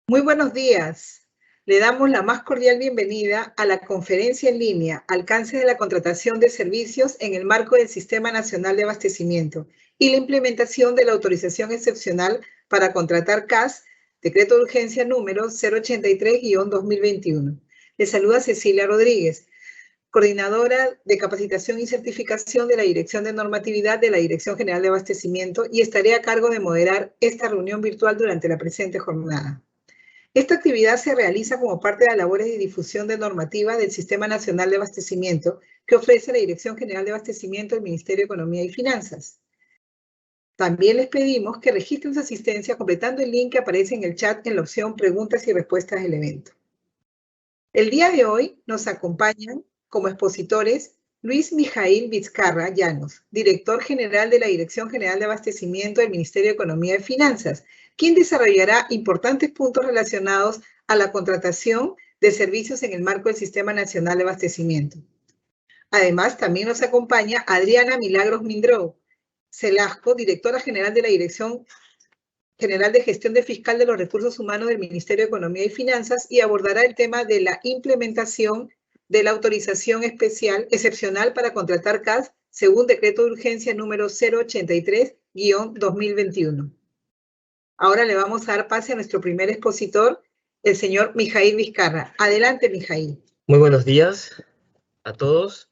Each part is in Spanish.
Muy buenos días. Le damos la más cordial bienvenida a la conferencia en línea Alcance de la contratación de servicios en el marco del Sistema Nacional de Abastecimiento y la implementación de la autorización excepcional para contratar CAS, decreto de urgencia número 083-2021. Le saluda Cecilia Rodríguez, coordinadora de capacitación y certificación de la Dirección de Normatividad de la Dirección General de Abastecimiento, y estaré a cargo de moderar esta reunión virtual durante la presente jornada. Esta actividad se realiza como parte de las labores de difusión de normativa del Sistema Nacional de Abastecimiento que ofrece la Dirección General de Abastecimiento del Ministerio de Economía y Finanzas. También les pedimos que registren su asistencia completando el link que aparece en el chat en la opción Preguntas y Respuestas del evento. El día de hoy nos acompañan como expositores Luis Mijaíl Vizcarra Llanos, director general de la Dirección General de Abastecimiento del Ministerio de Economía y Finanzas, quien desarrollará importantes puntos relacionados a la contratación de servicios en el marco del Sistema Nacional de Abastecimiento. Además, también nos acompaña Adriana Milagros Mindró Celasco, directora general de la Dirección General de Gestión de Fiscal de los Recursos Humanos del Ministerio de Economía y Finanzas, y abordará el tema de la implementación de la autorización excepcional para contratar CAS según decreto de urgencia número 083-2021. Ahora le vamos a dar pase a nuestro primer expositor, el señor Mijaíl Vizcarra. Adelante, Mijaíl. Muy buenos días a todos.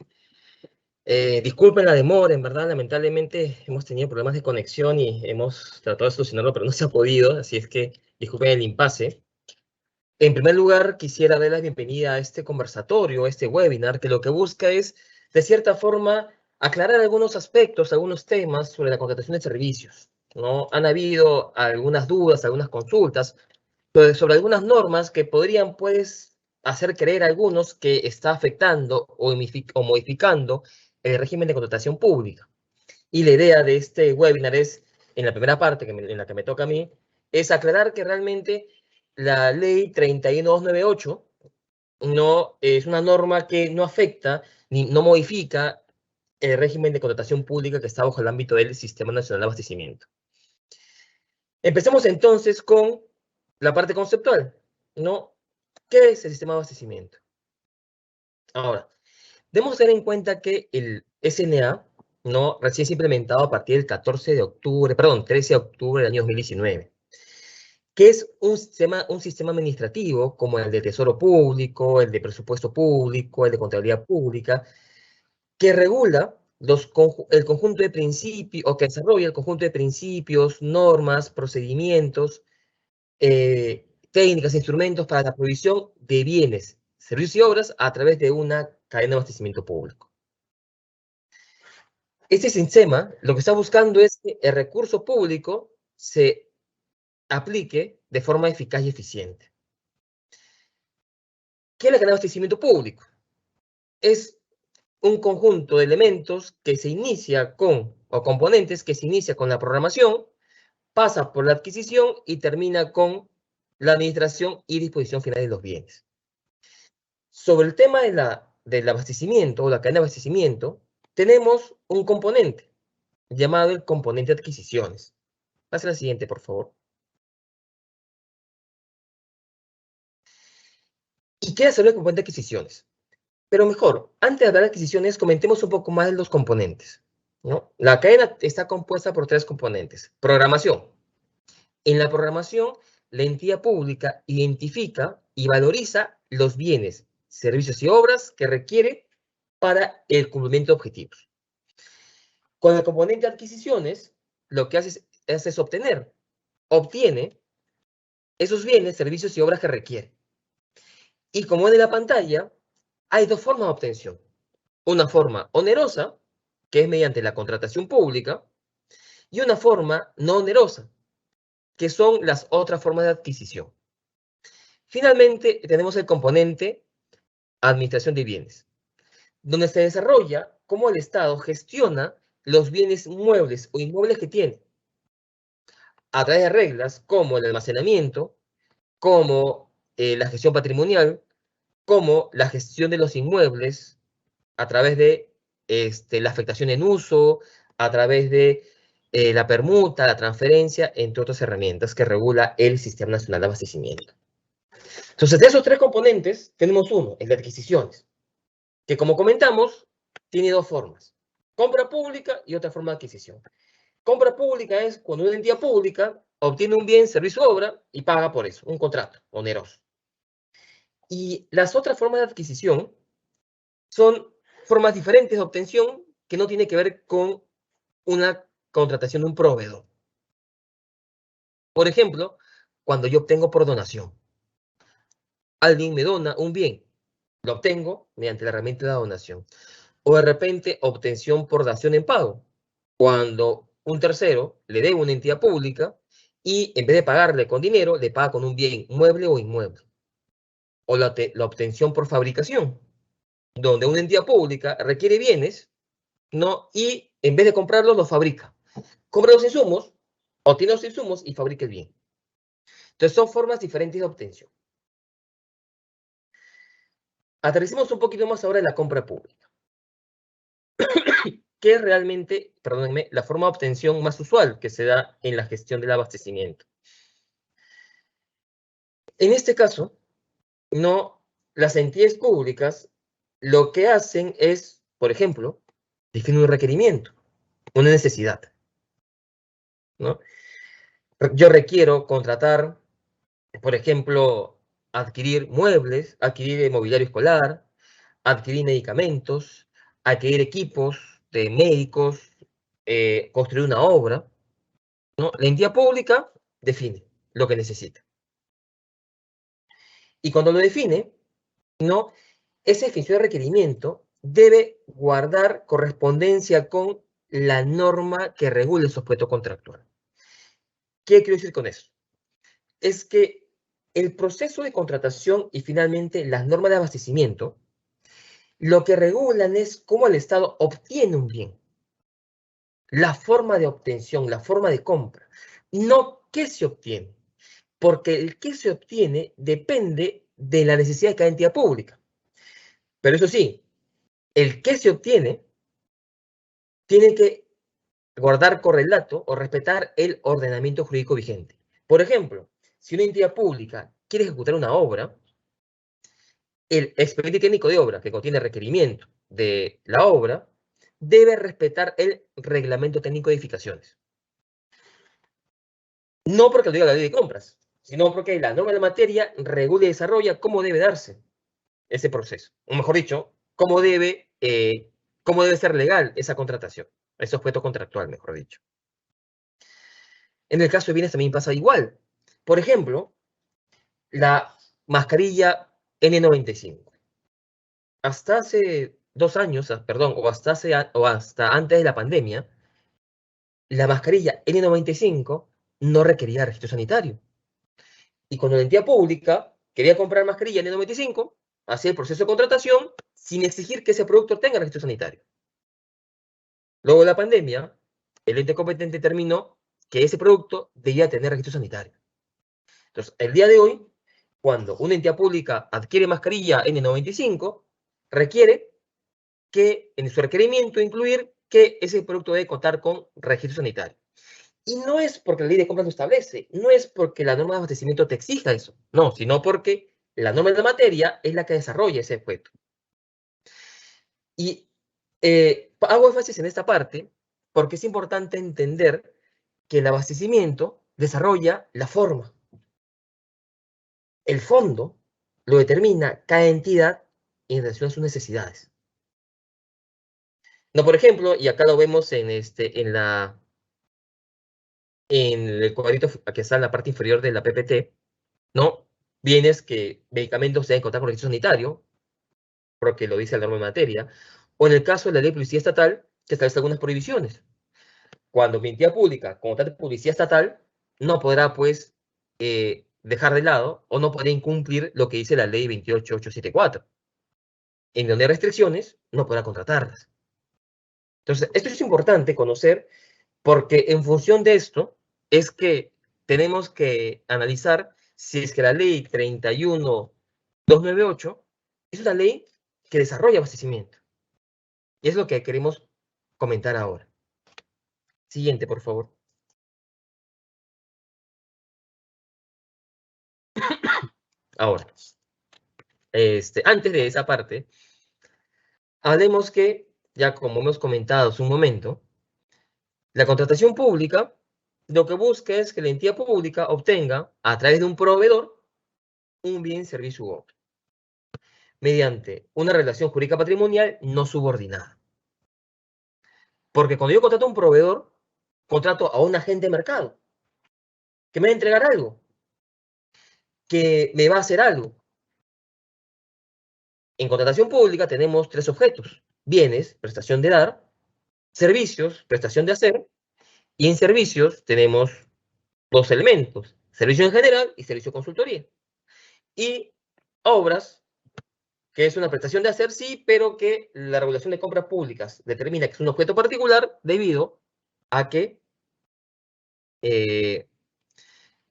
Disculpen la demora, en verdad, lamentablemente hemos tenido problemas de conexión y hemos tratado de solucionarlo, pero no se ha podido, así es que disculpen el impasse. En primer lugar, quisiera dar la bienvenida a este conversatorio, a este webinar, que lo que busca es, de cierta forma, aclarar algunos aspectos, algunos temas sobre la contratación de servicios, ¿no? Han habido algunas dudas, algunas consultas sobre algunas normas que podrían, pues, hacer creer a algunos que está afectando o modificando el régimen de contratación pública. Y la idea de este webinar es, en la primera parte, en la que me toca a mí, es aclarar que realmente la ley 31298 no es una norma que no afecta ni no modifica el régimen de contratación pública que está bajo el ámbito del Sistema Nacional de Abastecimiento. Empecemos entonces con la parte conceptual, ¿no? ¿Qué es el sistema de abastecimiento? Ahora, debemos tener en cuenta que el SNA, ¿no?, recién se ha implementado a partir del 13 de octubre del año 2019, que es un sistema administrativo como el de Tesoro Público, el de Presupuesto Público, el de Contabilidad Pública, que regula el conjunto de principios, o que desarrolla el conjunto de principios, normas, procedimientos, técnicas e instrumentos para la provisión de bienes, servicios y obras a través de una cadena de abastecimiento público. Este sistema lo que está buscando es que el recurso público se aplique de forma eficaz y eficiente. ¿Qué es la cadena de abastecimiento público? Es un conjunto de elementos que se inicia con, o componentes que se inicia con la programación, pasa por la adquisición y termina con la administración y disposición final de los bienes. Sobre el tema del abastecimiento o la cadena de abastecimiento, tenemos un componente llamado el componente de adquisiciones. Pasa a la siguiente, por favor. ¿Y qué es el componente de adquisiciones? Pero mejor, antes de hablar de adquisiciones, comentemos un poco más de los componentes, ¿no? La cadena está compuesta por 3 componentes. Programación. En la programación, la entidad pública identifica y valoriza los bienes, servicios y obras que requiere para el cumplimiento de objetivos. Con el componente de adquisiciones, lo que hace es obtiene esos bienes, servicios y obras que requiere. Y como ven en la pantalla, hay 2 formas de obtención. Una forma onerosa, que es mediante la contratación pública, y una forma no onerosa, que son las otras formas de adquisición. Finalmente, tenemos el componente administración de bienes, donde se desarrolla cómo el Estado gestiona los bienes muebles o inmuebles que tiene, a través de reglas como el almacenamiento, como la gestión patrimonial, como la gestión de los inmuebles, a través de la afectación en uso, a través de la permuta, la transferencia, entre otras herramientas que regula el Sistema Nacional de Abastecimiento. Entonces, de esos tres componentes, tenemos uno, el de adquisiciones, que como comentamos, tiene dos formas. Compra pública y otra forma de adquisición. Compra pública es cuando una entidad pública obtiene un bien, servicio o obra y paga por eso, un contrato oneroso. Y las otras formas de adquisición son formas diferentes de obtención que no tienen que ver con una contratación de un proveedor. Por ejemplo, cuando yo obtengo por donación. Alguien me dona un bien, lo obtengo mediante la herramienta de la donación. O de repente, obtención por dación en pago. Cuando un tercero le debe a una entidad pública y en vez de pagarle con dinero, le paga con un bien mueble o inmueble. O la obtención por fabricación, donde una entidad pública requiere bienes, ¿no? Y en vez de comprarlos, los fabrica. Compra los insumos, obtiene los insumos y fabrica el bien. Entonces, son formas diferentes de obtención. Aterricemos un poquito más ahora en la compra pública. ¿Qué es realmente, perdónenme, la forma de obtención más usual que se da en la gestión del abastecimiento? En este caso, no, las entidades públicas lo que hacen es, por ejemplo, definen un requerimiento, una necesidad, ¿no? Yo requiero contratar, por ejemplo, adquirir muebles, adquirir mobiliario escolar, adquirir medicamentos, adquirir equipos de médicos, construir una obra, ¿no? La entidad pública define lo que necesita. Y cuando lo define, ¿no? Esa definición de requerimiento debe guardar correspondencia con la norma que regula el sujeto contractual. ¿Qué quiero decir con eso? Es que el proceso de contratación y finalmente las normas de abastecimiento lo que regulan es cómo el Estado obtiene un bien, la forma de obtención, la forma de compra, no qué se obtiene, porque el qué se obtiene depende de la necesidad de cada entidad pública. Pero eso sí, el qué se obtiene tiene que guardar correlato o respetar el ordenamiento jurídico vigente. Por ejemplo, si una entidad pública quiere ejecutar una obra, el expediente técnico de obra que contiene requerimiento de la obra debe respetar el reglamento técnico de edificaciones. No porque lo diga la ley de compras, sino porque la norma de la materia regula y desarrolla cómo debe darse ese proceso. O mejor dicho, cómo debe ser legal esa contratación, ese objeto contractual, mejor dicho. En el caso de bienes también pasa igual. Por ejemplo, la mascarilla N95. Hasta hace 2 años, perdón, o hasta antes de la pandemia, la mascarilla N95 no requería registro sanitario. Y cuando la entidad pública quería comprar mascarilla N95, hacía el proceso de contratación sin exigir que ese producto tenga registro sanitario. Luego de la pandemia, el ente competente determinó que ese producto debía tener registro sanitario. Entonces, el día de hoy, cuando una entidad pública adquiere mascarilla N95, requiere que en su requerimiento incluir que ese producto debe contar con registro sanitario. Y no es porque la ley de compras lo establece, no es porque la norma de abastecimiento te exija eso, no, sino porque la norma de la materia es la que desarrolla ese objeto. Y hago énfasis en esta parte porque es importante entender que el abastecimiento desarrolla la forma. El fondo lo determina cada entidad en relación a sus necesidades. No, por ejemplo, y acá lo vemos en el cuadrito que está en la parte inferior de la PPT, ¿no? Bienes que medicamentos deben contar con registro sanitario, porque lo dice la norma de materia, o en el caso de la ley de publicidad estatal, que establece algunas prohibiciones. Cuando mi entidad pública, como tal de publicidad estatal, no podrá, pues, dejar de lado o no podrá incumplir lo que dice la ley 28874. En donde hay restricciones, no podrá contratarlas. Entonces, esto es importante conocer porque en función de esto es que tenemos que analizar si es que la ley 31298 es una ley que desarrolla abastecimiento. Y es lo que queremos comentar ahora. Siguiente, por favor. Ahora, antes de esa parte, hablemos que, ya como hemos comentado hace un momento, la contratación pública lo que busca es que la entidad pública obtenga, a través de un proveedor, un bien, servicio u obra, mediante una relación jurídica patrimonial no subordinada. Porque cuando yo contrato a un proveedor, contrato a un agente de mercado, que me va a entregar algo, que me va a hacer algo. En contratación pública tenemos tres objetos: bienes, prestación de dar; servicios, prestación de hacer; y en servicios tenemos dos elementos: servicio en general y servicio de consultoría. Y obras, que es una prestación de hacer, sí, pero que la regulación de compras públicas determina que es un objeto particular debido a que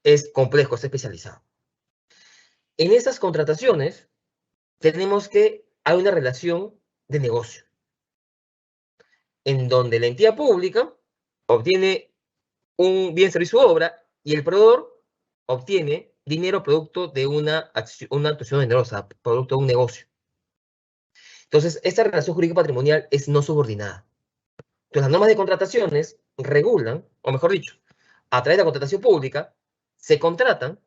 es complejo, es especializado. En esas contrataciones tenemos que hay una relación de negocio, en donde la entidad pública obtiene un bien, servicio u obra y el proveedor obtiene dinero producto de una actuación generosa, producto de un negocio. Entonces, esta relación jurídica patrimonial es no subordinada. Entonces, las normas de contrataciones regulan, o mejor dicho, a través de la contratación pública, se contratan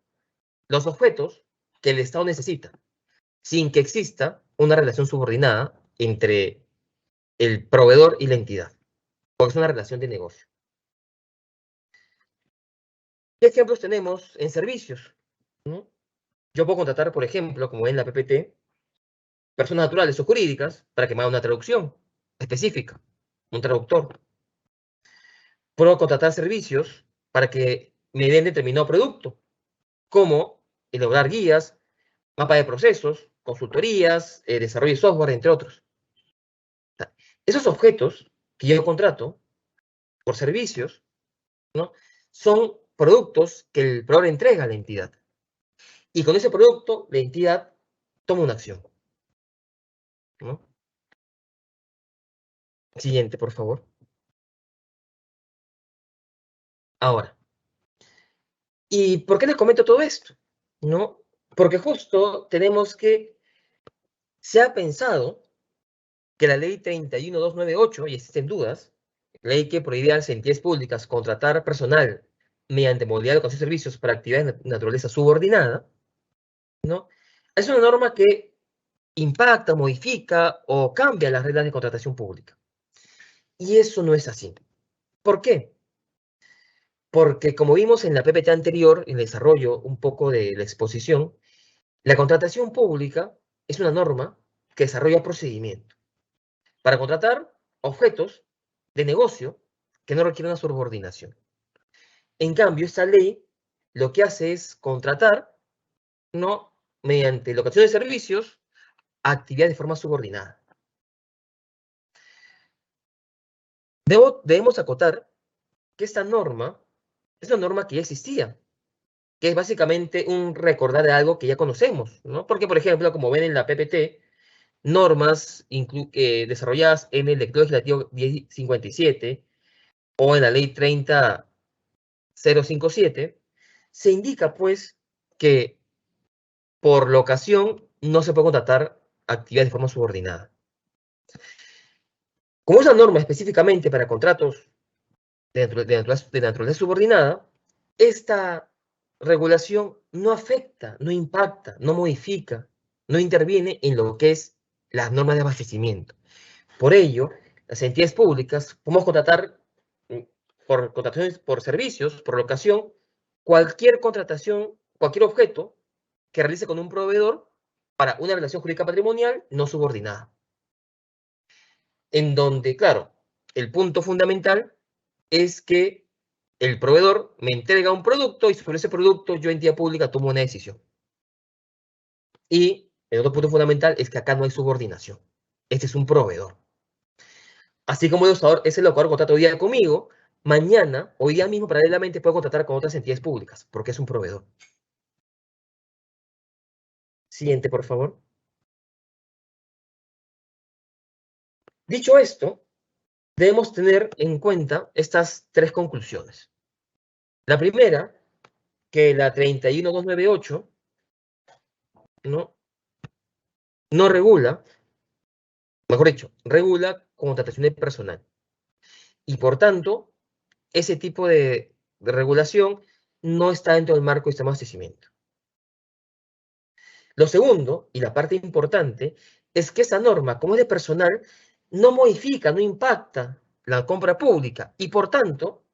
los objetos que el Estado necesita, sin que exista una relación subordinada entre el proveedor y la entidad, porque es una relación de negocio. ¿Qué ejemplos tenemos en servicios? ¿No? Yo puedo contratar, por ejemplo, como en la PPT, personas naturales o jurídicas para que me hagan una traducción específica, un traductor. Puedo contratar servicios para que me den determinado producto, como elaborar guías, mapa de procesos, consultorías, desarrollo de software, entre otros. Esos objetos que yo contrato por servicios, ¿no?, son productos que el proveedor entrega a la entidad. Y con ese producto, la entidad toma una acción, ¿no? Siguiente, por favor. Ahora, ¿y por qué les comento todo esto? ¿No? Porque justo tenemos que se ha pensado que la ley 31298, y existen dudas, ley que prohibía a las entidades públicas contratar personal mediante modalidad de concesión de servicios para actividades de naturaleza subordinada, ¿no?, es una norma que impacta, modifica o cambia las reglas de contratación pública. Y eso no es así. ¿Por qué? Porque, como vimos en la PPT anterior, en el desarrollo un poco de la exposición, la contratación pública es una norma que desarrolla procedimiento para contratar objetos de negocio que no requieren una subordinación. En cambio, esta ley lo que hace es contratar, ¿no?, mediante locación de servicios, actividades de forma subordinada. Debemos acotar que esta norma es una norma que ya existía, que es básicamente un recordar de algo que ya conocemos, ¿no? Porque, por ejemplo, como ven en la PPT, normas desarrolladas en el Decreto Legislativo 1057 o en la Ley 30057, se indica, pues, que por locación no se puede contratar actividades de forma subordinada. Como esa norma específicamente para contratos de naturaleza subordinada, esta regulación no afecta, no impacta, no modifica, no interviene en lo que es las normas de abastecimiento. Por ello, las entidades públicas podemos contratar por contrataciones, por servicios, por locación, cualquier contratación, cualquier objeto que realice con un proveedor para una relación jurídica patrimonial no subordinada. En donde, claro, el punto fundamental es que el proveedor me entrega un producto y sobre ese producto yo, entidad pública, tomo una decisión. Y el otro punto fundamental es que acá no hay subordinación. Este es un proveedor. Así como es el locador contrata hoy día conmigo, mañana, hoy día mismo, paralelamente, puedo contratar con otras entidades públicas, porque es un proveedor. Siguiente, por favor. Dicho esto, debemos tener en cuenta estas tres conclusiones. La primera, que la 31298 no regula, mejor dicho, regula contratación de personal. Y por tanto, ese tipo de regulación no está dentro del marco del sistema de abastecimiento. Lo segundo, y la parte importante, es que esa norma, como es de personal, no modifica, no impacta la compra pública y por tanto,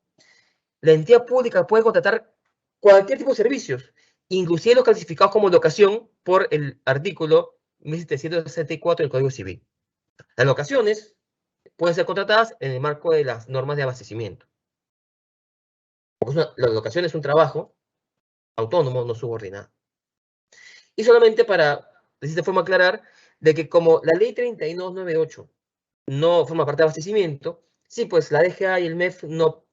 la entidad pública puede contratar cualquier tipo de servicios, inclusive los clasificados como locación por el artículo 1764 del Código Civil. Las locaciones pueden ser contratadas en el marco de las normas de abastecimiento. Porque la locación es un trabajo autónomo, no subordinado. Y solamente para, de esta forma, aclarar de que como la ley 3298 no forma parte de abastecimiento, sí, pues la DGA y el MEF no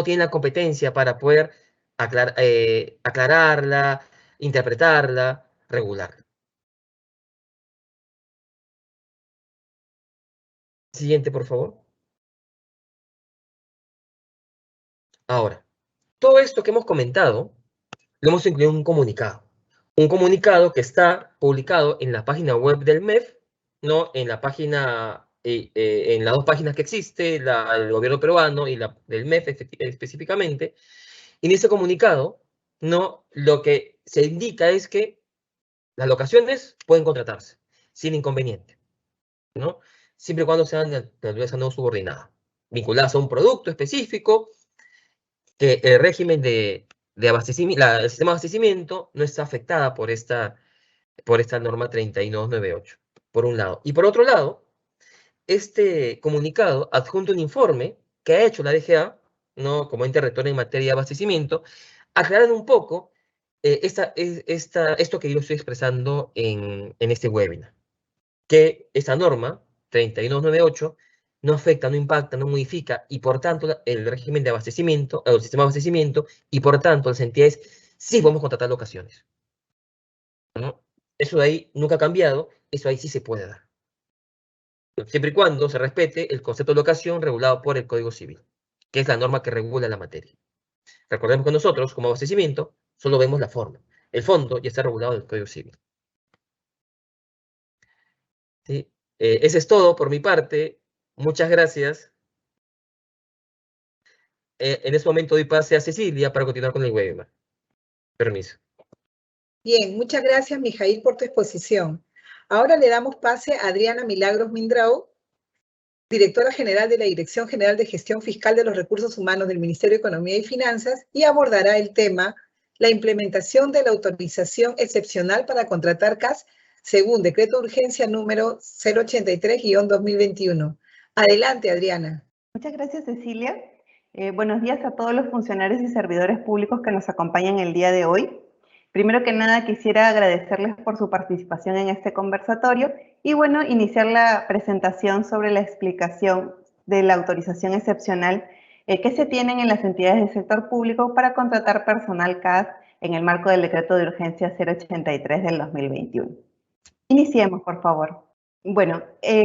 tienen la competencia para poder aclararla, interpretarla, regularla. Siguiente, por favor. Ahora, todo esto que hemos comentado, lo hemos incluido en un comunicado. Un comunicado que está publicado en la página web del MEF, ¿no? En la página, en las dos páginas que existe, la del gobierno peruano y la del MEF específicamente. Y en ese comunicado, ¿no? Lo que se indica es que las locaciones pueden contratarse sin inconveniente, ¿no? Siempre y cuando sean de naturaleza no subordinada, vinculadas a un producto específico, que el régimen de abastecimiento, el sistema de abastecimiento no está afectada por esta norma 3298, por un lado. Y por otro lado, este comunicado adjunta un informe que ha hecho la DGA, ¿no? Como ente rector en materia de abastecimiento, aclarando un poco esto que yo estoy expresando en este webinar, que esta norma 3298 no afecta, no impacta, no modifica, y por tanto el régimen de abastecimiento, el sistema de abastecimiento, y por tanto las entidades sí podemos contratar locaciones, ¿no? Eso de ahí nunca ha cambiado, eso ahí sí se puede dar. Siempre y cuando se respete el concepto de locación regulado por el Código Civil, que es la norma que regula la materia. Recordemos que nosotros, como abastecimiento, solo vemos la forma. El fondo ya está regulado en el Código Civil. ¿Sí? Ese es todo por mi parte. Muchas gracias. En este momento doy pase a Cecilia para continuar con el webinar. Permiso. Bien, muchas gracias, Mijail, por tu exposición. Ahora le damos pase a Adriana Milagros Mindrau, directora general de la Dirección General de Gestión Fiscal de los Recursos Humanos del Ministerio de Economía y Finanzas, y abordará el tema la implementación de la autorización excepcional para contratar CAS según Decreto de Urgencia número 083-2021. Adelante, Adriana. Muchas gracias, Cecilia. Buenos días a todos los funcionarios y servidores públicos que nos acompañan el día de hoy. Primero que nada, quisiera agradecerles por su participación en este conversatorio y, bueno, iniciar la presentación sobre la explicación de la autorización excepcional que se tienen en las entidades del sector público para contratar personal CAS en el marco del Decreto de Urgencia 083 del 2021. Iniciemos, por favor. Bueno,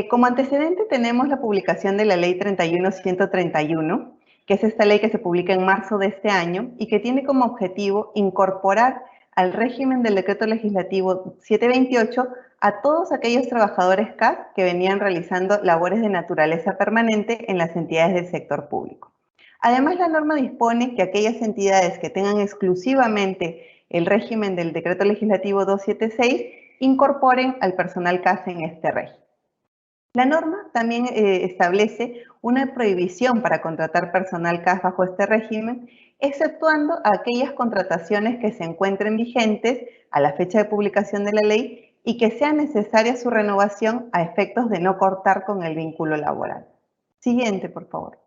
como antecedente tenemos la publicación de la Ley 31.131, que es esta ley que se publica en marzo de este año y que tiene como objetivo incorporar al régimen del Decreto Legislativo 728 a todos aquellos trabajadores CAS que venían realizando labores de naturaleza permanente en las entidades del sector público. Además, la norma dispone que aquellas entidades que tengan exclusivamente el régimen del Decreto Legislativo 276 incorporen al personal CAS en este régimen. La norma también establece una prohibición para contratar personal CAS bajo este régimen, exceptuando aquellas contrataciones que se encuentren vigentes a la fecha de publicación de la ley y que sea necesaria su renovación a efectos de no cortar con el vínculo laboral. Siguiente, por favor.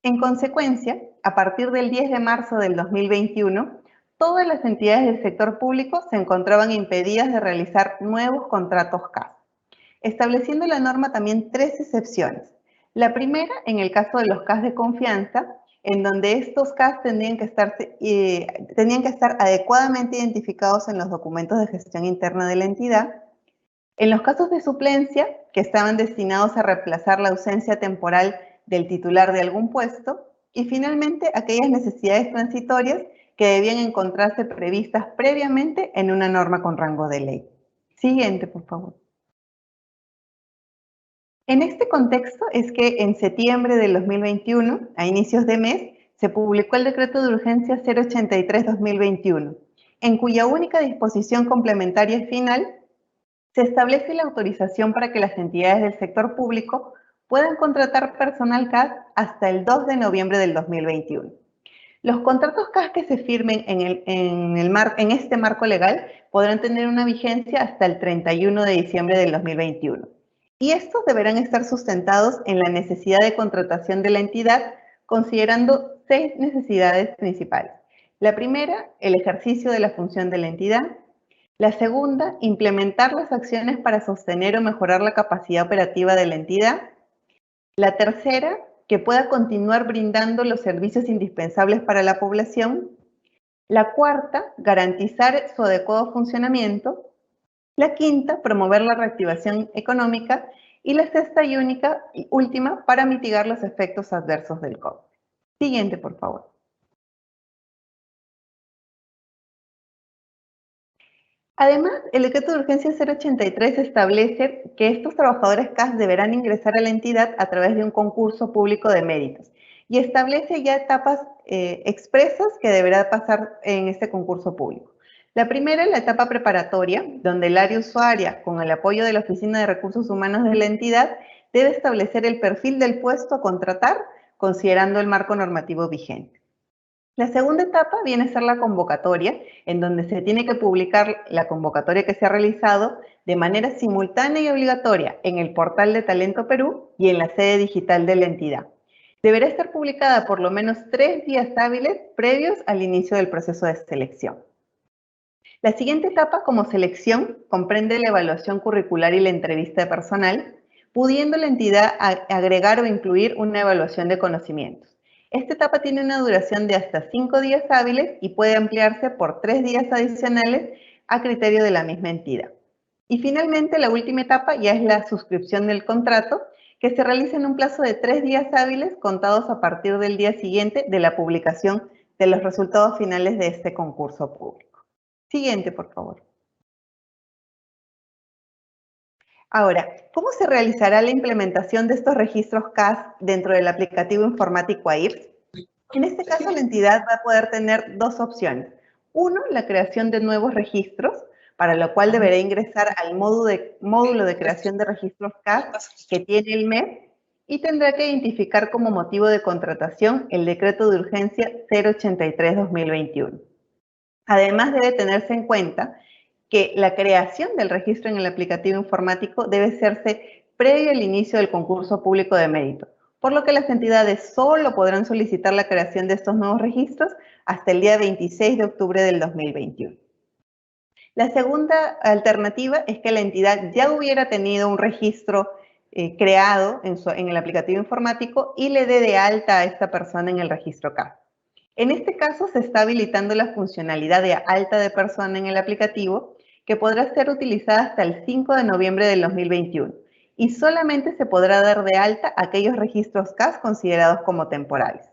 En consecuencia, a partir del 10 de marzo del 2021, todas las entidades del sector público se encontraban impedidas de realizar nuevos contratos CAS, estableciendo la norma también 3 excepciones. La primera, en el caso de los CAS de confianza, en donde estos CAS tenían que estar adecuadamente identificados en los documentos de gestión interna de la entidad. En los casos de suplencia, que estaban destinados a reemplazar la ausencia temporal del titular de algún puesto. Y finalmente, aquellas necesidades transitorias que debían encontrarse previstas previamente en una norma con rango de ley. Siguiente, por favor. En este contexto es que en septiembre del 2021, a inicios de mes, se publicó el Decreto de Urgencia 083-2021, en cuya única disposición complementaria final se establece la autorización para que las entidades del sector público puedan contratar personal CAS hasta el 2 de noviembre del 2021. Los contratos CAS que se firmen en este marco legal podrán tener una vigencia hasta el 31 de diciembre del 2021. Y estos deberán estar sustentados en la necesidad de contratación de la entidad, considerando 6 necesidades principales. La primera, el ejercicio de la función de la entidad. La segunda, implementar las acciones para sostener o mejorar la capacidad operativa de la entidad. La tercera, que pueda continuar brindando los servicios indispensables para la población. La cuarta, garantizar su adecuado funcionamiento. La quinta, promover la reactivación económica. Y la sexta y última, para mitigar los efectos adversos del COVID. Siguiente, por favor. Además, el Decreto de Urgencia 083 establece que estos trabajadores CAS deberán ingresar a la entidad a través de un concurso público de méritos y establece ya etapas expresas que deberá pasar en este concurso público. La primera es la etapa preparatoria, donde el área usuaria, con el apoyo de la Oficina de Recursos Humanos de la entidad, debe establecer el perfil del puesto a contratar, considerando el marco normativo vigente. La segunda etapa viene a ser la convocatoria, en donde se tiene que publicar la convocatoria que se ha realizado de manera simultánea y obligatoria en el portal de Talento Perú y en la sede digital de la entidad. Deberá estar publicada por lo menos 3 días hábiles previos al inicio del proceso de selección. La siguiente etapa, como selección, comprende la evaluación curricular y la entrevista de personal, pudiendo la entidad agregar o incluir una evaluación de conocimientos. Esta etapa tiene una duración de hasta 5 días hábiles y puede ampliarse por 3 días adicionales a criterio de la misma entidad. Y finalmente, la última etapa ya es la suscripción del contrato, que se realiza en un plazo de 3 días hábiles contados a partir del día siguiente de la publicación de los resultados finales de este concurso público. Siguiente, por favor. Ahora, ¿cómo se realizará la implementación de estos registros CAS dentro del aplicativo informático AIRS? En este caso, la entidad va a poder tener 2 opciones. Uno, la creación de nuevos registros, para lo cual deberá ingresar al módulo de creación de registros CAS que tiene el MEP y tendrá que identificar como motivo de contratación el Decreto de Urgencia 083-2021. Además, debe tenerse en cuenta que la creación del registro en el aplicativo informático debe hacerse previo al inicio del concurso público de mérito, por lo que las entidades solo podrán solicitar la creación de estos nuevos registros hasta el día 26 de octubre del 2021. La segunda alternativa es que la entidad ya hubiera tenido un registro creado en el aplicativo informático y le dé de alta a esta persona en el registro CAS. En este caso, se está habilitando la funcionalidad de alta de persona en el aplicativo, que podrá ser utilizada hasta el 5 de noviembre del 2021 y solamente se podrá dar de alta aquellos registros CAS considerados como temporales.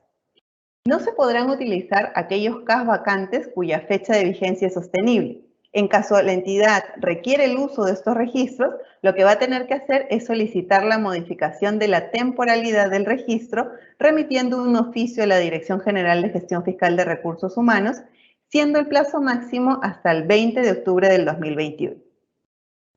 No se podrán utilizar aquellos CAS vacantes cuya fecha de vigencia es sostenible. En caso la entidad requiere el uso de estos registros, lo que va a tener que hacer es solicitar la modificación de la temporalidad del registro, remitiendo un oficio a la Dirección General de Gestión Fiscal de Recursos Humanos, siendo el plazo máximo hasta el 20 de octubre del 2021.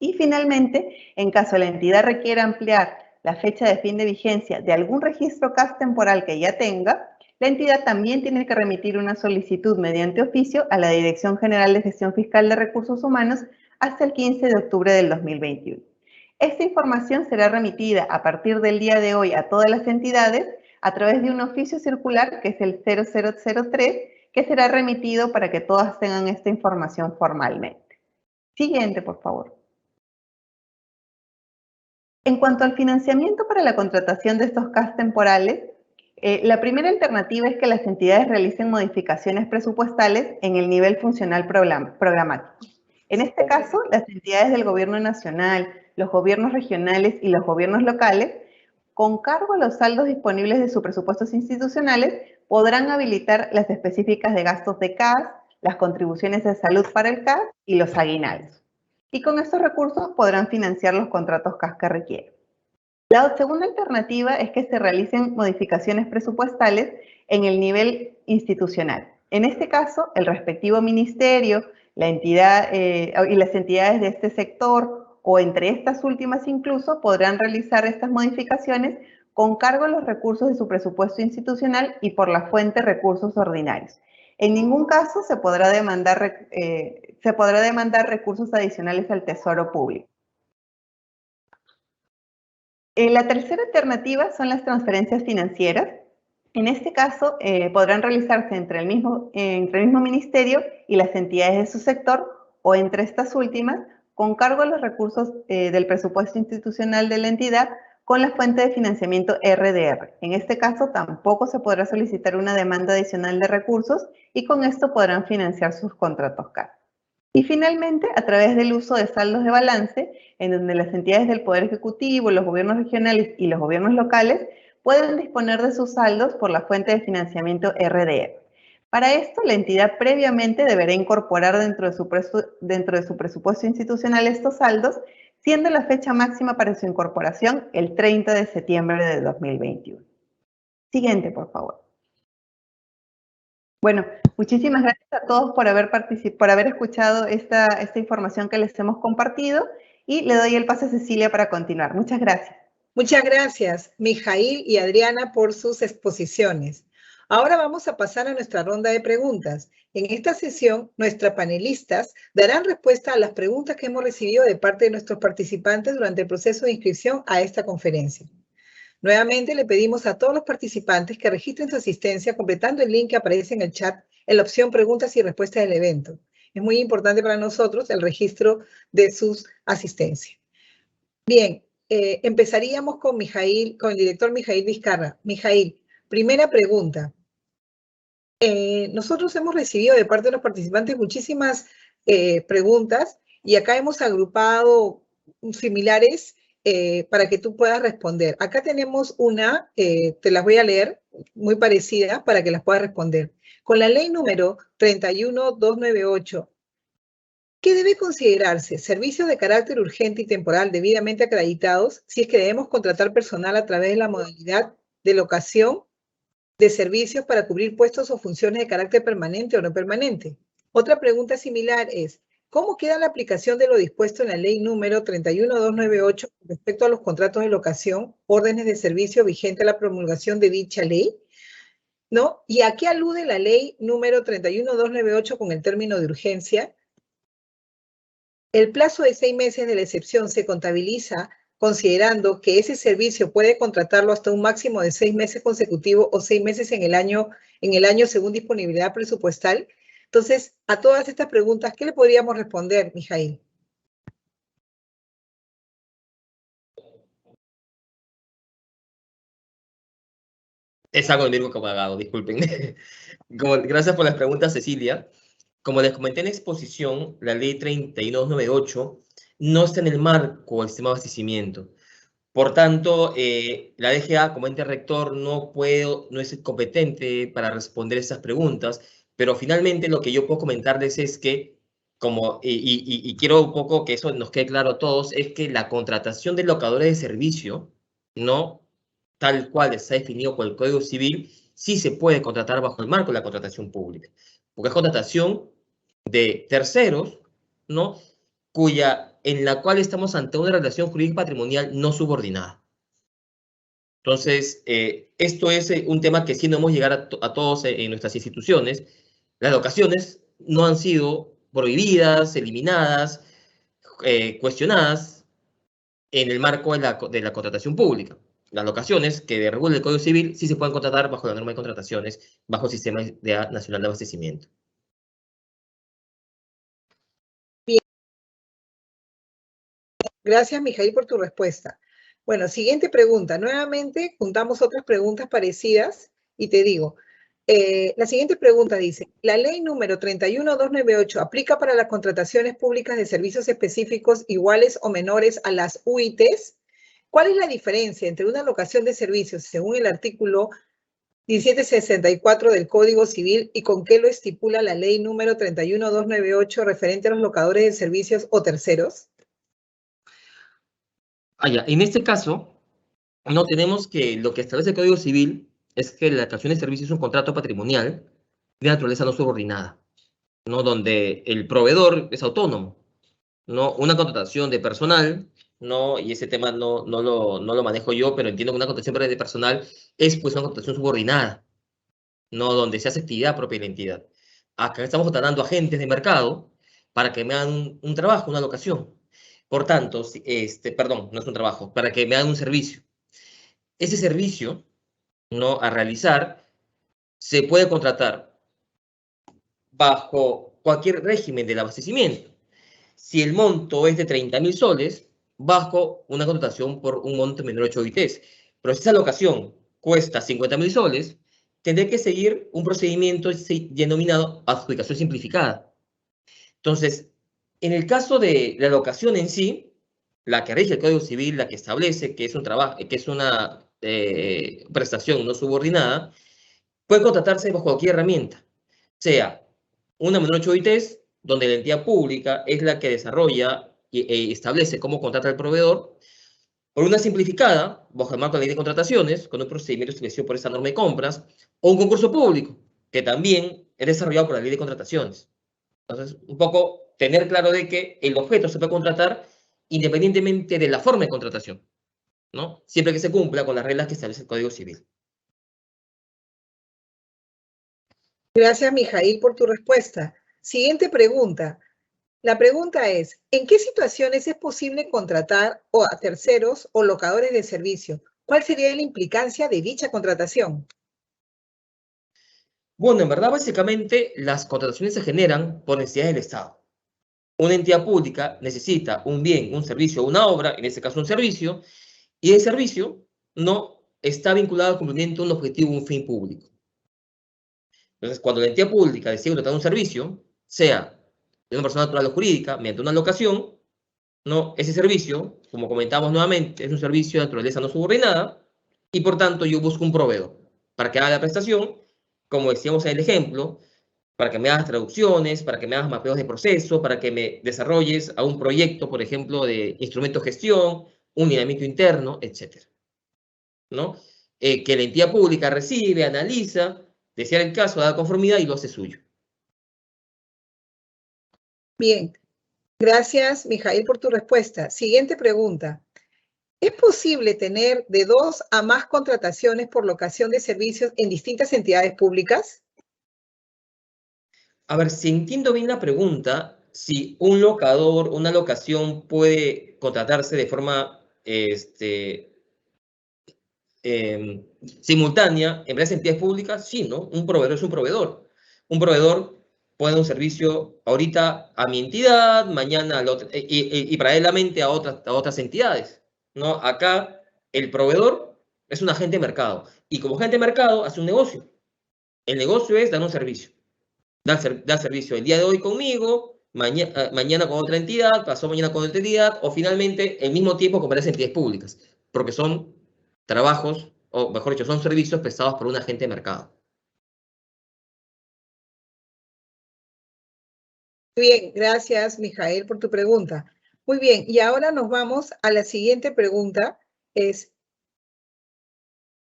Y finalmente, en caso la entidad requiera ampliar la fecha de fin de vigencia de algún registro CAS temporal que ya tenga, la entidad también tiene que remitir una solicitud mediante oficio a la Dirección General de Gestión Fiscal de Recursos Humanos hasta el 15 de octubre del 2021. Esta información será remitida a partir del día de hoy a todas las entidades a través de un oficio circular que es el 0003, que será remitido para que todas tengan esta información formalmente. Siguiente, por favor. En cuanto al financiamiento para la contratación de estos CAS temporales, la primera alternativa es que las entidades realicen modificaciones presupuestales en el nivel funcional programático. En este caso, las entidades del gobierno nacional, los gobiernos regionales y los gobiernos locales, con cargo a los saldos disponibles de sus presupuestos institucionales, podrán habilitar las específicas de gastos de CAS, las contribuciones de salud para el CAS y los aguinaldos. Y con estos recursos podrán financiar los contratos CAS que requieren. La segunda alternativa es que se realicen modificaciones presupuestales en el nivel institucional. En este caso, el respectivo ministerio, la entidad y las entidades de este sector o entre estas últimas incluso podrán realizar estas modificaciones con cargo a los recursos de su presupuesto institucional y por la fuente recursos ordinarios. En ningún caso se podrá demandar recursos adicionales al Tesoro Público. La tercera alternativa son las transferencias financieras. En este caso, podrán realizarse entre el mismo ministerio y las entidades de su sector o entre estas últimas con cargo a los recursos del presupuesto institucional de la entidad con la fuente de financiamiento RDR. En este caso, tampoco se podrá solicitar una demanda adicional de recursos y con esto podrán financiar sus contratos CAS. Y finalmente, a través del uso de saldos de balance, en donde las entidades del Poder Ejecutivo, los gobiernos regionales y los gobiernos locales pueden disponer de sus saldos por la fuente de financiamiento RDR. Para esto, la entidad previamente deberá incorporar dentro de su presupuesto institucional estos saldos, siendo la fecha máxima para su incorporación el 30 de septiembre de 2021. Siguiente, por favor. Bueno, muchísimas gracias a todos por haber escuchado esta información que les hemos compartido y le doy el pase a Cecilia para continuar. Muchas gracias. Muchas gracias, Mijail y Adriana, por sus exposiciones. Ahora vamos a pasar a nuestra ronda de preguntas. En esta sesión, nuestras panelistas darán respuesta a las preguntas que hemos recibido de parte de nuestros participantes durante el proceso de inscripción a esta conferencia. Nuevamente, le pedimos a todos los participantes que registren su asistencia completando el link que aparece en el chat en la opción preguntas y respuestas del evento. Es muy importante para nosotros el registro de sus asistencias. Bien, empezaríamos con el director Mijail Vizcarra. Mijail, primera pregunta. Nosotros hemos recibido de parte de los participantes muchísimas preguntas y acá hemos agrupado similares para que tú puedas responder. Acá tenemos una, te las voy a leer, muy parecida para que las puedas responder. Con la ley número 31298, ¿qué debe considerarse? Servicios de carácter urgente y temporal debidamente acreditados si es que debemos contratar personal a través de la modalidad de locación de servicios para cubrir puestos o funciones de carácter permanente o no permanente. Otra pregunta similar es, ¿cómo queda la aplicación de lo dispuesto en la ley número 31298 respecto a los contratos de locación, órdenes de servicio vigente a la promulgación de dicha ley? ¿No? ¿Y a qué alude la ley número 31298 con el término de urgencia? El plazo de 6 meses de la excepción se contabiliza considerando que ese servicio puede contratarlo hasta un máximo de 6 meses consecutivos o 6 meses en el año según disponibilidad presupuestal. Entonces, a todas estas preguntas, ¿qué le podríamos responder, Mijail? Es algo del mismo abogado, disculpen. Gracias por las preguntas, Cecilia. Como les comenté en la exposición, la ley 31298 no está en el marco del sistema de abastecimiento. Por tanto, la DGA, como ente rector, no es competente para responder esas preguntas, pero finalmente lo que yo puedo comentarles es que, y quiero un poco que eso nos quede claro a todos, es que la contratación de locadores de servicio, no tal cual está definido por el Código Civil, sí se puede contratar bajo el marco de la contratación pública, porque es contratación de terceros, ¿no? En la cual estamos ante una relación jurídica patrimonial no subordinada. Entonces, esto es un tema que sí no hemos llegado a todos en nuestras instituciones. Las locaciones no han sido prohibidas, eliminadas, cuestionadas en el marco de la contratación pública. Las locaciones que regula el Código Civil sí se pueden contratar bajo la norma de contrataciones, bajo el Sistema Nacional de Abastecimiento. Bien. Gracias, Mijail, por tu respuesta. Bueno, siguiente pregunta. Nuevamente, juntamos otras preguntas parecidas y te digo, la siguiente pregunta dice, ¿la ley número 31298 aplica para las contrataciones públicas de servicios específicos iguales o menores a las UITs? ¿Cuál es la diferencia entre una locación de servicios según el artículo 1764 del Código Civil y con qué lo estipula la ley número 31298 referente a los locadores de servicios o terceros? Ya. En este caso, no tenemos que lo que establece el Código Civil es que la locación de servicios es un contrato patrimonial de naturaleza no subordinada, ¿no? Donde el proveedor es autónomo, ¿no? Una contratación de personal, ¿no? Y ese tema no lo manejo yo, pero entiendo que una contratación de personal es pues una contratación subordinada, ¿no? Donde se hace actividad propia de la entidad. Acá estamos contratando agentes de mercado para que me hagan un trabajo, una locación. Por tanto, perdón, no es un trabajo, para que me hagan un servicio. Ese servicio, ¿no? A realizar, se puede contratar bajo cualquier régimen del abastecimiento. Si el monto es de 30.000 soles, bajo una contratación por un monto menor a 8 OITs. Pero si esa locación cuesta 50.000 soles, tendré que seguir un procedimiento denominado adjudicación simplificada. Entonces, en el caso de la locación en sí, la que rige el Código Civil, la que establece que es un trabajo, que es una prestación no subordinada, puede contratarse bajo cualquier herramienta, sea una menor 8 OITs, donde la entidad pública es la que desarrolla y establece cómo contrata al proveedor, por una simplificada, bajo el marco de la ley de contrataciones, con un procedimiento establecido por esa norma de compras, o un concurso público, que también es desarrollado por la ley de contrataciones. Entonces, un poco tener claro de que el objeto se puede contratar independientemente de la forma de contratación, ¿no? Siempre que se cumpla con las reglas que establece el Código Civil. Gracias, Mijail, por tu respuesta. Siguiente pregunta. La pregunta es, ¿en qué situaciones es posible contratar a terceros o locadores de servicio? ¿Cuál sería la implicancia de dicha contratación? Bueno, en verdad, básicamente, las contrataciones se generan por necesidades del Estado. Una entidad pública necesita un bien, un servicio o una obra, en este caso un servicio, y el servicio no está vinculado al cumplimiento de un objetivo o un fin público. Entonces, cuando la entidad pública decide contratar un servicio, sea de una persona natural o jurídica, mediante una locación, ¿no? Ese servicio, como comentamos nuevamente, es un servicio de naturaleza no subordinada y por tanto yo busco un proveedor para que haga la prestación, como decíamos en el ejemplo, para que me hagas traducciones, para que me hagas mapeos de proceso, para que me desarrolles a un proyecto, por ejemplo, de instrumento de gestión, un lineamiento interno, etc. ¿No? Que la entidad pública recibe, analiza, desea el caso, da conformidad y lo hace suyo. Bien, gracias, Mijail, por tu respuesta. Siguiente pregunta. ¿Es posible tener de 2 a más contrataciones por locación de servicios en distintas entidades públicas? A ver, si entiendo bien la pregunta, si un locador, una locación puede contratarse de forma simultánea en varias entidades públicas, sí, ¿no? Un proveedor es un proveedor. Un proveedor puede dar un servicio ahorita a mi entidad, mañana a la otra, y paralelamente a otras entidades, ¿no? Acá el proveedor es un agente de mercado y como agente de mercado hace un negocio. El negocio es dar un servicio. Dar servicio el día de hoy conmigo, mañana con otra entidad, pasó mañana con otra entidad, o finalmente el mismo tiempo con varias entidades públicas, porque son trabajos, o mejor dicho, son servicios prestados por un agente de mercado. Bien, gracias, Mijail, por tu pregunta. Muy bien, y ahora nos vamos a la siguiente pregunta, es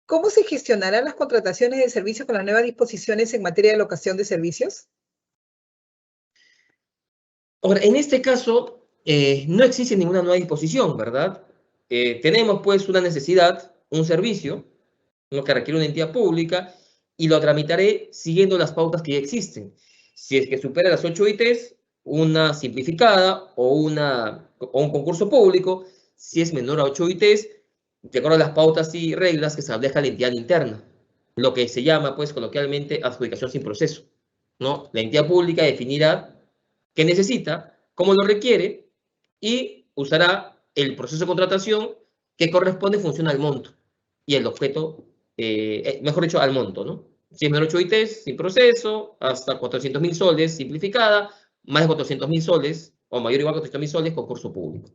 ¿cómo se gestionarán las contrataciones de servicios con las nuevas disposiciones en materia de locación de servicios? Ahora, en este caso, no existe ninguna nueva disposición, ¿verdad? Tenemos pues una necesidad, un servicio, lo que requiere una entidad pública, y lo tramitaré siguiendo las pautas que ya existen. Si es que supera las 8 ITs, una simplificada o un concurso público. Si es menor a 8 ITs, de acuerdo a las pautas y reglas que establezca la entidad interna, lo que se llama, pues, coloquialmente, adjudicación sin proceso, ¿no? La entidad pública definirá qué necesita, cómo lo requiere y usará el proceso de contratación que corresponde en función al monto y el objeto, mejor dicho, al monto, ¿no? Si es menor 8 ITs, sin proceso, hasta 400.000 soles, simplificada, más de 400.000 soles, o mayor o igual a 400.000 soles, concurso público.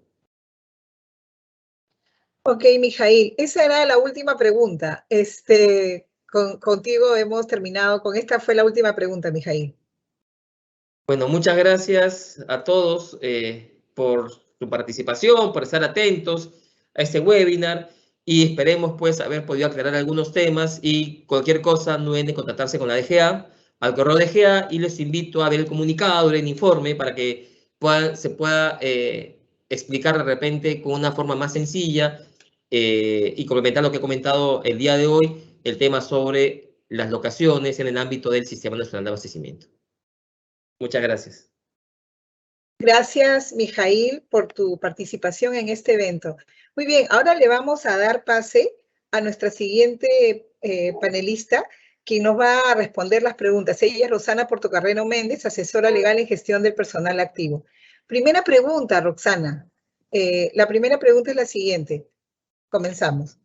Ok, Mijail, esa era la última pregunta. contigo hemos terminado. Con esta fue la última pregunta, Mijaíl. Bueno, muchas gracias a todos por su participación, por estar atentos a este webinar y esperemos pues haber podido aclarar algunos temas y cualquier cosa no deben de contactarse con la DGA, al correo DGA, y les invito a ver el comunicado, el informe para que se pueda explicar de repente con una forma más sencilla y complementar lo que he comentado el día de hoy, el tema sobre las locaciones en el ámbito del Sistema Nacional de Abastecimiento. Muchas gracias. Gracias, Mijaíl, por tu participación en este evento. Muy bien, ahora le vamos a dar pase a nuestra siguiente panelista, quien nos va a responder las preguntas. Ella es Roxana Portocarrero Méndez, asesora legal en gestión del personal activo. Primera pregunta, Roxana. La primera pregunta es la siguiente. Comenzamos.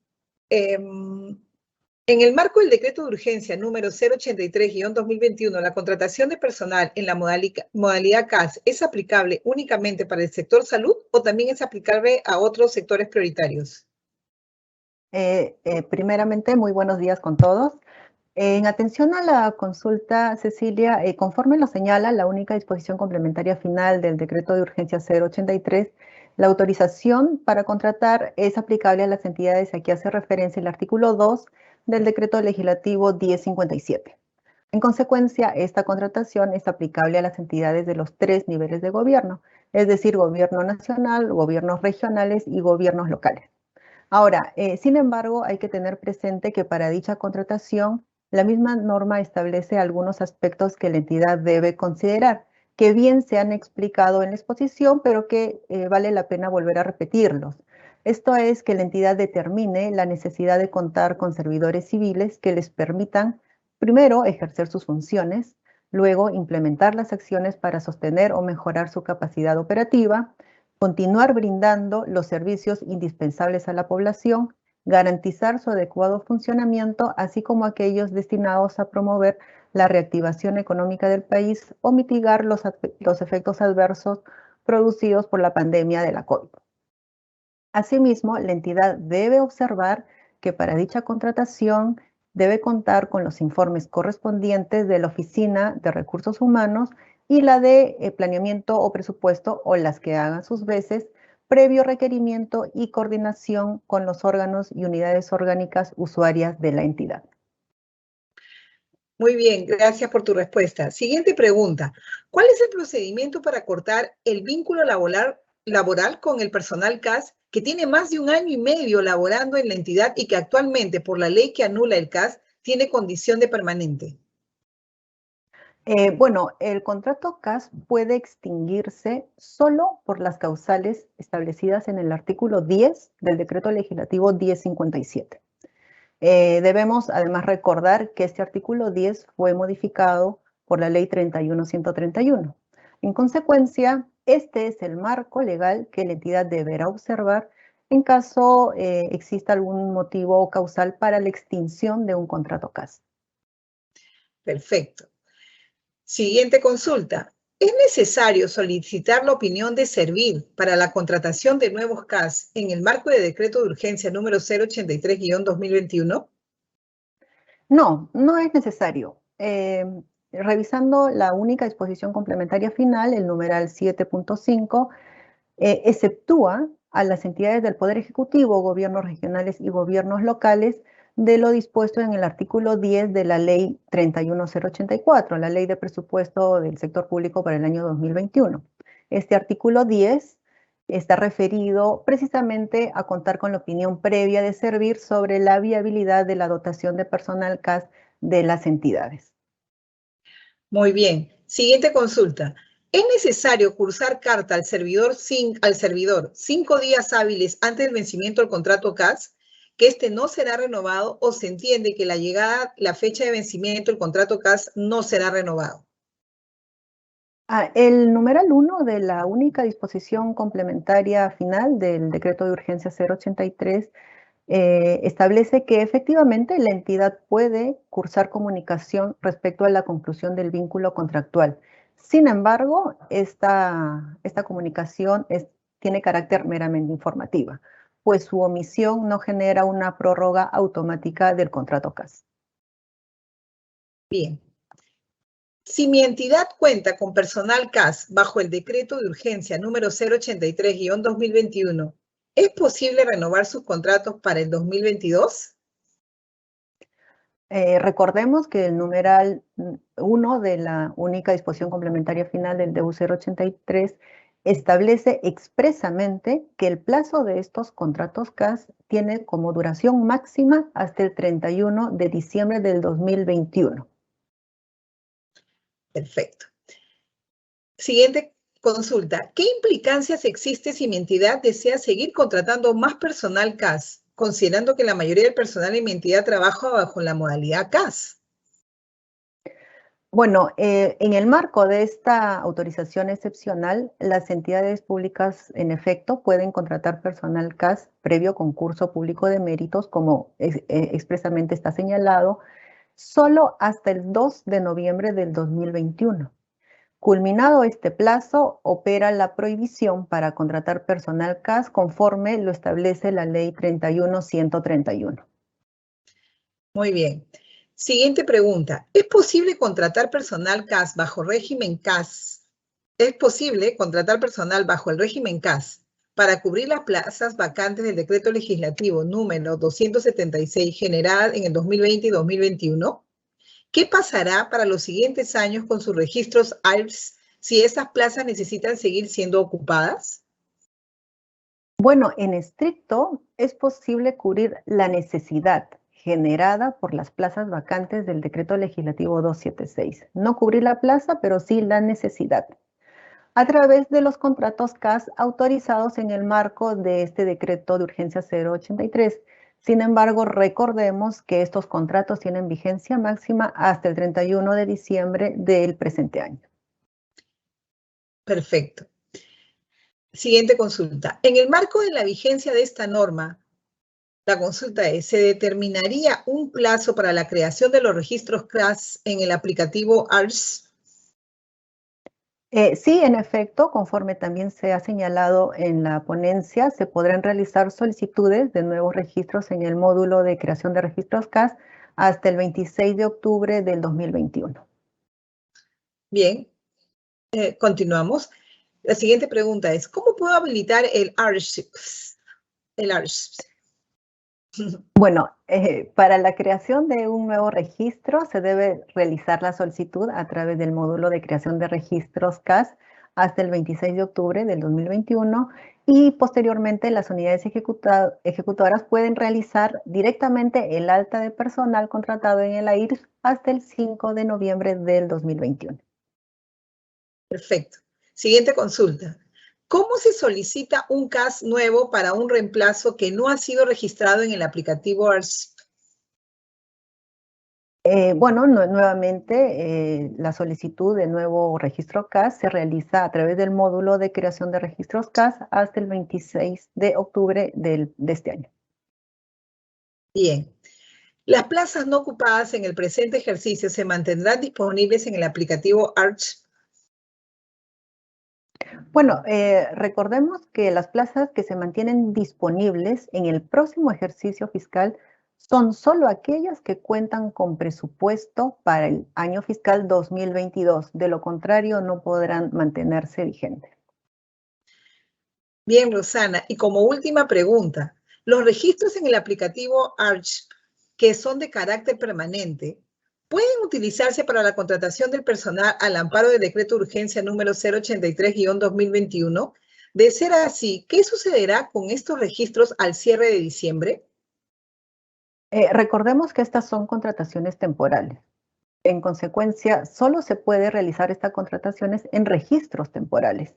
En el marco del decreto de urgencia número 083-2021, la contratación de personal en la modalidad CAS es aplicable únicamente para el sector salud o también es aplicable a otros sectores prioritarios. Primeramente, muy buenos días con todos. En atención a la consulta, Cecilia, conforme lo señala la única disposición complementaria final del decreto de urgencia 083, la autorización para contratar es aplicable a las entidades a que hace referencia el artículo 2 del decreto legislativo 1057. En consecuencia, esta contratación es aplicable a las entidades de los 3 niveles de gobierno, es decir, gobierno nacional, gobiernos regionales y gobiernos locales. Ahora, sin embargo, hay que tener presente que para dicha contratación, la misma norma establece algunos aspectos que la entidad debe considerar, que bien se han explicado en la exposición, pero que vale la pena volver a repetirlos. Esto es que la entidad determine la necesidad de contar con servidores civiles que les permitan, primero, ejercer sus funciones, luego, implementar las acciones para sostener o mejorar su capacidad operativa, continuar brindando los servicios indispensables a la población, garantizar su adecuado funcionamiento, así como aquellos destinados a promover la reactivación económica del país o mitigar los efectos adversos producidos por la pandemia de la COVID. Asimismo, la entidad debe observar que para dicha contratación debe contar con los informes correspondientes de la Oficina de Recursos Humanos y la de planeamiento o presupuesto, o las que hagan sus veces, previo requerimiento y coordinación con los órganos y unidades orgánicas usuarias de la entidad. Muy bien, gracias por tu respuesta. Siguiente pregunta. ¿Cuál es el procedimiento para cortar el vínculo laboral con el personal CAS que tiene más de 1 año y medio laborando en la entidad y que actualmente, por la ley que anula el CAS, tiene condición de permanente? Bueno, el contrato CAS puede extinguirse solo por las causales establecidas en el artículo 10 del decreto legislativo 1057. Debemos además recordar que este artículo 10 fue modificado por la ley 31131. En consecuencia, este es el marco legal que la entidad deberá observar en caso exista algún motivo o causal para la extinción de un contrato CAS. Perfecto. Siguiente consulta. ¿Es necesario solicitar la opinión de Servir para la contratación de nuevos CAS en el marco de decreto de urgencia número 083-2021? No, no es necesario. Revisando la única disposición complementaria final, el numeral 7.5, exceptúa a las entidades del Poder Ejecutivo, gobiernos regionales y gobiernos locales, de lo dispuesto en el artículo 10 de la Ley 31084, la Ley de Presupuesto del Sector Público para el año 2021. Este artículo 10 está referido precisamente a contar con la opinión previa de Servir sobre la viabilidad de la dotación de personal CAS de las entidades. Muy bien. Siguiente consulta. ¿Es necesario cursar carta al servidor 5 días hábiles antes del vencimiento del contrato CAS, que este no será renovado, o se entiende que la fecha de vencimiento del contrato CAS no será renovado? El numeral 1 de la única disposición complementaria final del decreto de urgencia 083 establece que efectivamente la entidad puede cursar comunicación respecto a la conclusión del vínculo contractual. Sin embargo, esta comunicación tiene carácter meramente informativa, pues su omisión no genera una prórroga automática del contrato CAS. Bien. Si mi entidad cuenta con personal CAS bajo el decreto de urgencia número 083-2021, ¿es posible renovar sus contratos para el 2022? Recordemos que el numeral 1 de la única disposición complementaria final del DU 083 establece expresamente que el plazo de estos contratos CAS tiene como duración máxima hasta el 31 de diciembre del 2021. Perfecto. Siguiente consulta. ¿Qué implicancias existe si mi entidad desea seguir contratando más personal CAS, considerando que la mayoría del personal en mi entidad trabaja bajo la modalidad CAS? Bueno, en el marco de esta autorización excepcional, las entidades públicas, en efecto, pueden contratar personal CAS previo concurso público de méritos, como expresamente está señalado, solo hasta el 2 de noviembre del 2021. Culminado este plazo, opera la prohibición para contratar personal CAS conforme lo establece la Ley 31.131. Muy bien. Siguiente pregunta. ¿Es posible contratar personal CAS bajo régimen CAS? ¿Es posible contratar personal bajo el régimen CAS para cubrir las plazas vacantes del decreto legislativo número 276 generado en el 2020 y 2021? ¿Qué pasará para los siguientes años con sus registros ARPS si esas plazas necesitan seguir siendo ocupadas? Bueno, en estricto, es posible cubrir la necesidad generada por las plazas vacantes del decreto legislativo 276. No cubrir la plaza, pero sí la necesidad, a través de los contratos CAS autorizados en el marco de este decreto de urgencia 083. Sin embargo, recordemos que estos contratos tienen vigencia máxima hasta el 31 de diciembre del presente año. Perfecto. Siguiente consulta. En el marco de la vigencia de esta norma, la consulta es, ¿se determinaría un plazo para la creación de los registros CAS en el aplicativo ARPS? Sí, en efecto, conforme también se ha señalado en la ponencia, se podrán realizar solicitudes de nuevos registros en el módulo de creación de registros CAS hasta el 26 de octubre del 2021. Bien, continuamos. La siguiente pregunta es, ¿cómo puedo habilitar el ARPS? Bueno, para la creación de un nuevo registro se debe realizar la solicitud a través del módulo de creación de registros CAS hasta el 26 de octubre del 2021 y posteriormente las unidades ejecutoras pueden realizar directamente el alta de personal contratado en el AIRS hasta el 5 de noviembre del 2021. Perfecto. Siguiente consulta. ¿Cómo se solicita un CAS nuevo para un reemplazo que no ha sido registrado en el aplicativo ARPS? Bueno, nuevamente la solicitud de nuevo registro CAS se realiza a través del módulo de creación de registros CAS hasta el 26 de octubre de este año. Bien. ¿Las plazas no ocupadas en el presente ejercicio se mantendrán disponibles en el aplicativo ARPS? Bueno, recordemos que las plazas que se mantienen disponibles en el próximo ejercicio fiscal son solo aquellas que cuentan con presupuesto para el año fiscal 2022. De lo contrario, no podrán mantenerse vigentes. Bien, Rosana. Y como última pregunta, ¿los registros en el aplicativo ARPS, que son de carácter permanente, pueden utilizarse para la contratación del personal al amparo del decreto de urgencia número 083-2021? De ser así, ¿qué sucederá con estos registros al cierre de diciembre? Recordemos que estas son contrataciones temporales. En consecuencia, solo se puede realizar estas contrataciones en registros temporales.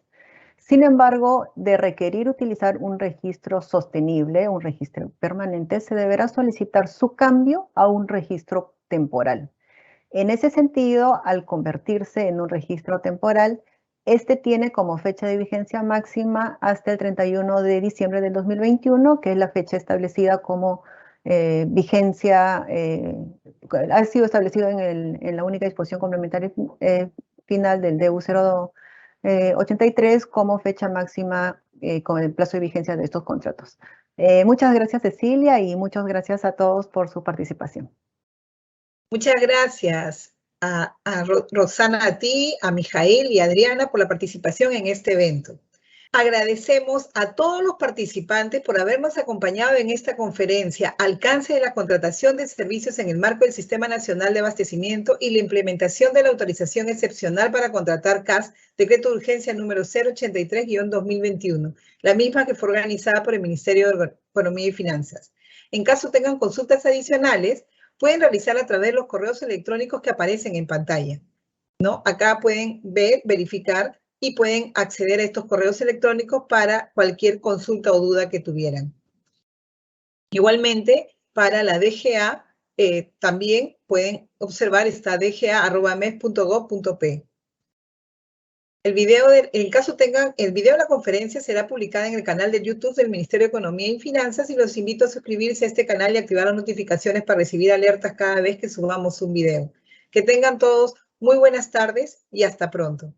Sin embargo, de requerir utilizar un registro sostenible, un registro permanente, se deberá solicitar su cambio a un registro temporal. En ese sentido, al convertirse en un registro temporal, este tiene como fecha de vigencia máxima hasta el 31 de diciembre del 2021, que es la fecha establecida como vigencia, ha sido establecido en la única disposición complementaria final del DU 083 como fecha máxima con el plazo de vigencia de estos contratos. Muchas gracias, Cecilia, y muchas gracias a todos por su participación. Muchas gracias. Roxana, a ti, a Mijail y a Adriana por la participación en este evento. Agradecemos a todos los participantes por habernos acompañado en esta conferencia, Alcance de la contratación de servicios en el marco del Sistema Nacional de Abastecimiento y la implementación de la autorización excepcional para contratar CAS, Decreto de Urgencia número 083-2021, la misma que fue organizada por el Ministerio de Economía y Finanzas. En caso tengan consultas adicionales, pueden realizar a través de los correos electrónicos que aparecen en pantalla, ¿no? Acá pueden ver, verificar y pueden acceder a estos correos electrónicos para cualquier consulta o duda que tuvieran. Igualmente, para la DGA, también pueden observar esta dga@mes.gov.p. El video de la conferencia será publicada en el canal de YouTube del Ministerio de Economía y Finanzas y los invito a suscribirse a este canal y activar las notificaciones para recibir alertas cada vez que subamos un video. Que tengan todos muy buenas tardes y hasta pronto.